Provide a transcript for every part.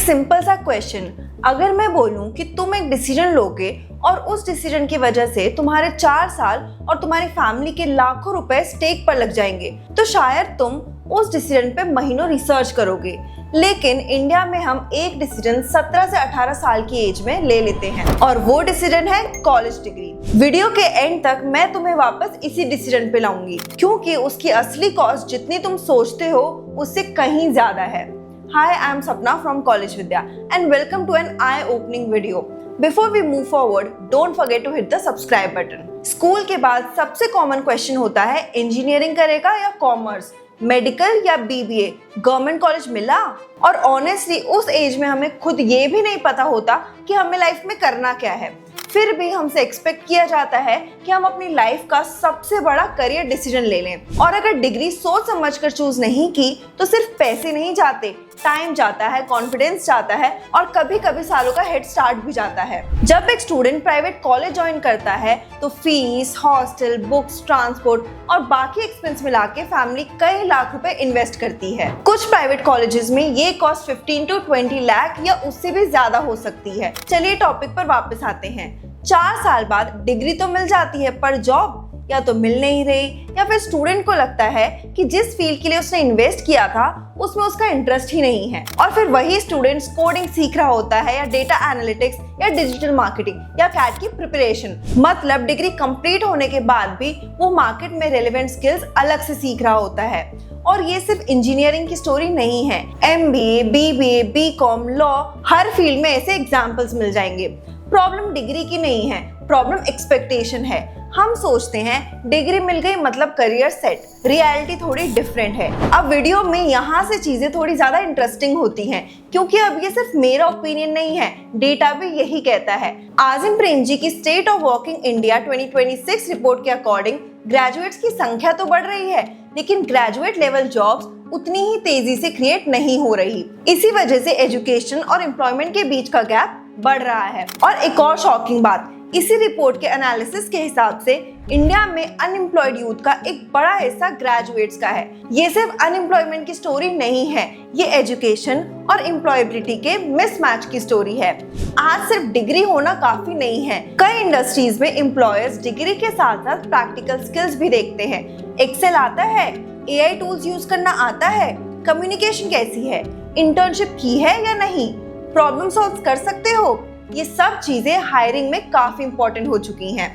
Simple सा question, अगर मैं बोलूं कि तुम एक डिसीजन लोगे और उस डिसीजन की वजह से तुम्हारे 4 साल और तुम्हारी फैमिली के लाखों रुपए स्टेक पर लग जाएंगे, तो शायद तुम उस डिसीजन पे महीनों रिसर्च करोगे। लेकिन इंडिया में हम एक डिसीजन 17 से 18 साल की एज में ले लेते हैं और वो डिसीजन है कॉलेज डिग्री। वीडियो के एंड तक मैं तुम्हें वापस इसी डिसीजन पे लाऊंगी, क्योंकि उसकी असली कॉस्ट जितनी तुम सोचते हो उससे कहीं ज्यादा है। Hi, I am Sapna from College Vidya and welcome to an eye-opening video. Before we move forward, don't forget to hit the subscribe button. School के बाद सबसे कॉमन क्वेश्चन होता है इंजीनियरिंग करेगा या कॉमर्स, मेडिकल या बीबीए, गवर्नमेंट कॉलेज मिला? और ऑनेस्टली उस एज में हमें खुद ये भी नहीं पता होता कि हमें लाइफ में करना क्या है। फिर भी हमसे एक्सपेक्ट किया जाता है कि हम अपनी लाइफ का सबसे बड़ा करियर डिसीजन ले लें। और अगर डिग्री सोच समझकर चूज नहीं की तो सिर्फ पैसे नहीं जाते, टाइम जाता है, कॉन्फिडेंस जाता है और कभी कभी सालों का हेड स्टार्ट भी जाता है। जब एक स्टूडेंट प्राइवेट कॉलेज ज्वाइन करता है तो फीस, हॉस्टल, बुक्स, ट्रांसपोर्ट और बाकी एक्सपेंस मिला के फैमिली कई लाख रुपए इन्वेस्ट करती है। कुछ प्राइवेट कॉलेजेस में ये कॉस्ट 15 to 20 लाख या उससे भी ज्यादा हो सकती है। चलिए टॉपिक पर वापस आते हैं। 4 साल बाद डिग्री तो मिल जाती है पर जॉब या तो मिल नहीं रही, या फिर स्टूडेंट को लगता है कि जिस फील्ड के लिए उसने इन्वेस्ट किया था उसमें उसका इंटरेस्ट ही नहीं है। और फिर वही स्टूडेंट कोडिंग सीख रहा होता है या डेटा एनालिटिक्स या डिजिटल मार्केटिंग या कैट की प्रिपरेशन। मतलब डिग्री कंप्लीट होने के बाद भी वो मार्केट में रेलेवेंट स्किल्स अलग से सीख रहा होता है। और ये सिर्फ इंजीनियरिंग की स्टोरी नहीं है, MBA, BBA, BCom, लॉ, हर फील्ड में ऐसे एग्जाम्पल्स मिल जाएंगे। प्रॉब्लम डिग्री की नहीं है, प्रॉब्लम एक्सपेक्टेशन है। हम सोचते हैं डिग्री मिल गई मतलब करियर सेट, रियलिटी थोड़ी डिफरेंट है। अब वीडियो में यहाँ से चीजें थोड़ी ज्यादा इंटरेस्टिंग होती हैं, क्योंकि अब ये सिर्फ मेरा ओपिनियन नहीं है, डेटा भी यही कहता है। आजिम प्रेम जी की state of working India 2026 report के अकॉर्डिंग ग्रेजुएट्स की संख्या तो बढ़ रही है, लेकिन ग्रेजुएट लेवल जॉब्स उतनी ही तेजी से क्रिएट नहीं हो रही। इसी वजह से एजुकेशन और एम्प्लॉयमेंट के बीच का गैप बढ़ रहा है। और एक और शॉकिंग बात, इसी रिपोर्ट के एनालिसिस के हिसाब से इंडिया में अनएम्प्लॉयड यूथ का एक बड़ा हिस्सा ग्रेजुएट्स का है। ये सिर्फ अनएम्प्लॉयमेंट की स्टोरी नहीं है, ये एजुकेशन और एम्प्लॉयबिलिटी के मिसमैच की स्टोरी है। आज सिर्फ डिग्री होना काफी नहीं है, कई इंडस्ट्रीज में एम्प्लॉयर्स डिग्री के साथ साथ प्रैक्टिकल स्किल्स भी देखते हैं। एक्सेल आता है, AI टूल्स यूज करना आता है, कम्युनिकेशन कैसी है, इंटर्नशिप की है या नहीं, प्रॉब्लम सॉल्व कर सकते हो, ये सब चीजें हायरिंग में काफी इंपॉर्टेंट हो चुकी हैं।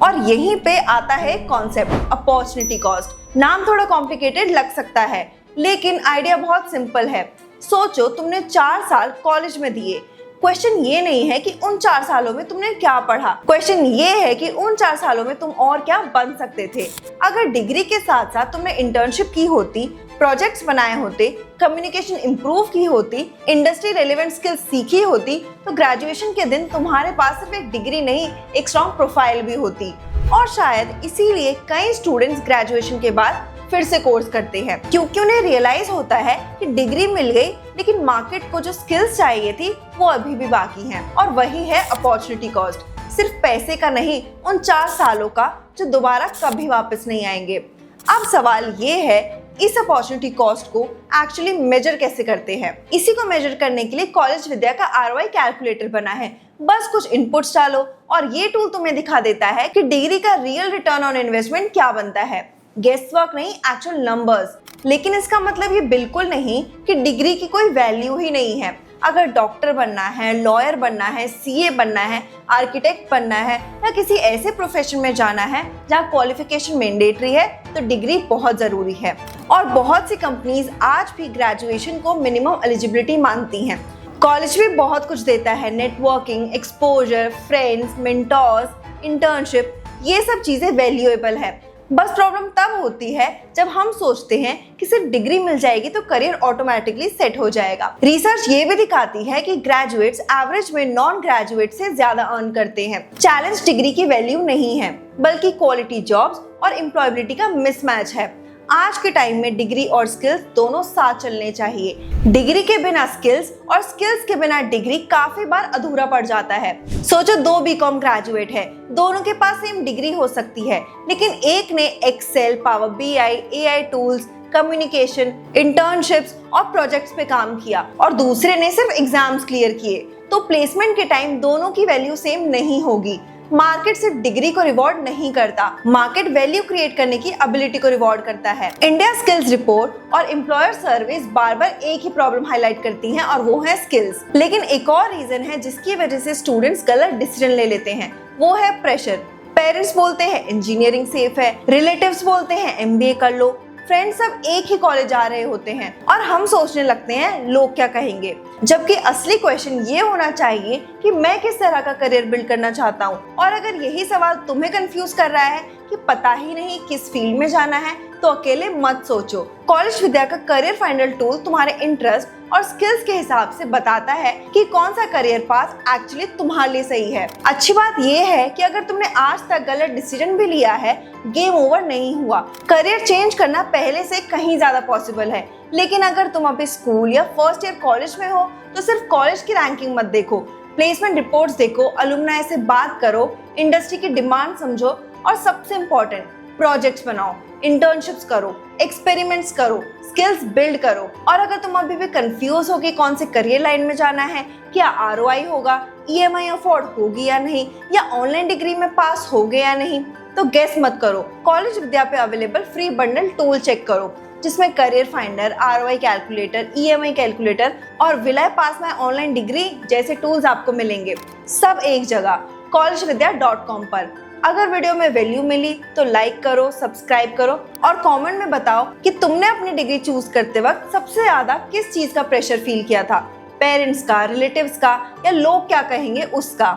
और यहीं पे आता है कॉन्सेप्ट अपॉर्चुनिटी कॉस्ट। नाम थोड़ा कॉम्प्लिकेटेड लग सकता है, लेकिन आइडिया बहुत सिंपल है। सोचो तुमने 4 साल कॉलेज में दिए। क्वेश्चन ये नहीं है कि उन 4 सालों में तुमने क्या पढ़ा, क्वेश्चन ये है कि उन 4 सालों में तुम और क्या बन सकते थे। अगर डिग्री के साथ साथ तुमने इंटर्नशिप की होती, प्रोजेक्ट्स बनाए होते, कम्युनिकेशन इंप्रूव की होती, इंडस्ट्री रेलेवेंट स्किल्स सीखी होती, तो ग्रेजुएशन के दिन तुम्हारे पास सिर्फ एक डिग्री नहीं, एक स्ट्रॉन्ग प्रोफाइल भी होती। और शायद इसीलिए कई स्टूडेंट्स ग्रेजुएशन के बाद फिर से कोर्स करते हैं, क्योंकि उन्हें रियलाइज होता है कि डिग्री मिल गई लेकिन मार्केट को जो स्किल्स चाहिए थी वो अभी भी बाकी हैं। और वही है अपॉर्चुनिटी कॉस्ट, सिर्फ पैसे का नहीं, उन 4 सालों का जो दोबारा कभी वापस नहीं आएंगे। अब सवाल ये है, इस अपॉर्चुनिटी कॉस्ट को एक्चुअली मेजर कैसे करते हैं? इसी को मेजर करने के लिए कॉलेज विद्या का ROI कैलकुलेटर बना है। बस कुछ इनपुट्स डालो और ये टूल तुम्हें दिखा देता है कि डिग्री का रियल रिटर्न ऑन इन्वेस्टमेंट क्या बनता है। गेस वर्क नहीं, एक्चुअल नंबर्स। लेकिन इसका मतलब ये बिल्कुल नहीं कि डिग्री की कोई वैल्यू ही नहीं है। अगर डॉक्टर बनना है, लॉयर बनना है, CA बनना है, आर्किटेक्ट बनना है या किसी ऐसे प्रोफेशन में जाना है जहाँ क्वालिफिकेशन मैंडेटरी है, तो डिग्री बहुत ज़रूरी है। और बहुत सी कंपनीज आज भी ग्रेजुएशन को मिनिमम एलिजिबिलिटी मानती हैं। कॉलेज भी बहुत कुछ देता है, networking, exposure, friends, mentors, internship, ये सब चीज़ें वैल्यूएबल है। बस प्रॉब्लम तब होती है जब हम सोचते हैं कि सिर्फ डिग्री मिल जाएगी तो करियर ऑटोमेटिकली सेट हो जाएगा। रिसर्च ये भी दिखाती है कि ग्रेजुएट्स एवरेज में नॉन ग्रेजुएट से ज्यादा अर्न करते हैं। चैलेंज डिग्री की वैल्यू नहीं है, बल्कि क्वालिटी जॉब्स और एम्प्लॉयबिलिटी का मिसमैच है। आज के टाइम में डिग्री और स्किल्स दोनों साथ चलने चाहिए। डिग्री के बिना स्किल्स और स्किल्स के बिना डिग्री काफी बार अधूरा पड़ जाता है। सोचो 2 बीकॉम ग्रेजुएट है, दोनों के पास सेम डिग्री हो सकती है, लेकिन एक ने Excel, Power BI, AI tools, communication, internships और प्रोजेक्ट्स पे काम किया और दूसरे ने सिर्फ एग्जाम्स क्लियर किए, तो प्लेसमेंट के टाइम दोनों की वैल्यू सेम नहीं होगी। मार्केट सिर्फ डिग्री को रिवॉर्ड नहीं करता, मार्केट वैल्यू क्रिएट करने की एबिलिटी को रिवॉर्ड करता है। इंडिया स्किल्स रिपोर्ट और एम्प्लॉयर सर्विस बार बार एक ही प्रॉब्लम हाईलाइट करती हैं और वो है स्किल्स। लेकिन एक और रीजन है जिसकी वजह से स्टूडेंट्स गलत डिसीजन ले लेते हैं, वो है प्रेशर। पेरेंट्स बोलते हैं इंजीनियरिंग सेफ है, रिलेटिव्स बोलते हैं एमबीए कर लो, फ्रेंड्स सब एक ही कॉलेज जा रहे होते हैं और हम सोचने लगते हैं लोग क्या कहेंगे, जबकि असली क्वेश्चन ये होना चाहिए कि मैं किस तरह का करियर बिल्ड करना चाहता हूँ। और अगर यही सवाल तुम्हें कंफ्यूज कर रहा है कि पता ही नहीं किस फील्ड में जाना है, तो अकेले मत सोचो। कॉलेज विद्या का करियर फाइंडर टूल तुम्हारे इंटरेस्ट और स्किल्स के हिसाब से बताता है कि कौन सा करियर पाथ एक्चुअली तुम्हारे लिए सही है। अच्छी बात यह है कि अगर तुमने आज तक गलत डिसीजन भी लिया है, गेम ओवर नहीं हुआ। करियर चेंज करना पहले से कहीं ज्यादा पॉसिबल है, लेकिन अगर तुम अभी स्कूल या फर्स्ट ईयर कॉलेज में हो तो सिर्फ कॉलेज की रैंकिंग मत देखो, प्लेसमेंट रिपोर्ट्स देखो, अलुमनाई से बात करो, इंडस्ट्री की डिमांड समझो और सबसे इम्पोर्टेंट प्रोजेक्ट्स बनाओ, इंटर्नशिप्स करो, एक्सपेरिमेंट्स करो, स्किल्स बिल्ड करो। और अगर तुम अभी भी कंफ्यूज हो कि कौन से करियर लाइन में जाना है, क्या आरओआई होगा, ईएमआई अफोर्ड होगी या नहीं, या ऑनलाइन डिग्री में पास हो गए या नहीं, तो गेस मत करो। कॉलेज विद्या पे available free bundle tool check करो, जिसमें career finder, ROI calculator, EMI calculator और will I pass my online degree जैसे टूल्स आपको मिलेंगे, सब एक जगह collegevidya.com पर। अगर वीडियो में वैल्यू मिली तो लाइक करो, सब्सक्राइब करो और कमेंट में बताओ कि तुमने अपनी डिग्री चूज करते वक्त सबसे ज्यादा किस चीज का प्रेशर फील किया था, पेरेंट्स का, रिलेटिव्स का, या लोग क्या कहेंगे उसका।